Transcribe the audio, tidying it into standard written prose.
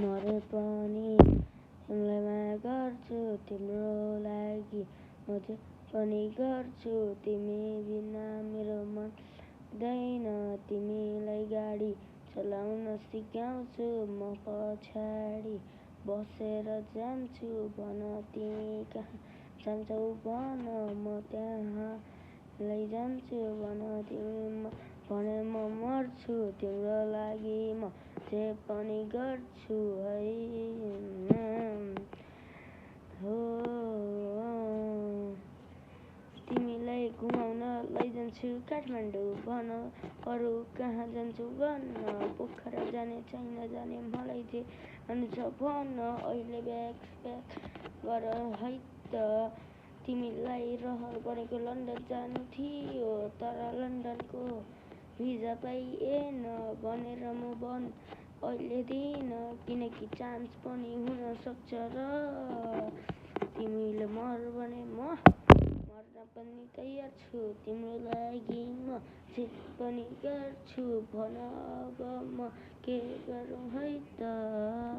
मरे पनि तिमीलाई माया गर्छु तिम्रो लागि म जे पनि गर्छु तिमी बिना मेरो मन लाग्दैन तिमीलाई गाडी चलाउन सिकाउँछु म पछाडि बसेर जान्छु भन तिमी कहाँ जान्छौ भन म त्यहाँ लैजान्छु भन तिमी भने म मर्छु तिम्रो लागि म जे पनि गर्छु है हो तिमीलाई घुमाउन लैजान्छु काठमाडौँ भन अरू कहाँ जान्छु भन पोखरा जाने चाइना जाने मलाई जे मन छ भन अहिले ब्याग गर है त तिमीलाई रहर गरेको लन्डन जानु थियो तर लन्डनको भिजा पाइएन भनेर म अहिले दिन किनकि चान्स पनि हुन सक्छ र तिमीले मर भने म मर्न पनि तयार छु तिम्रो लागि म जे पनि गर्छु भन अब म के गरौँ है त।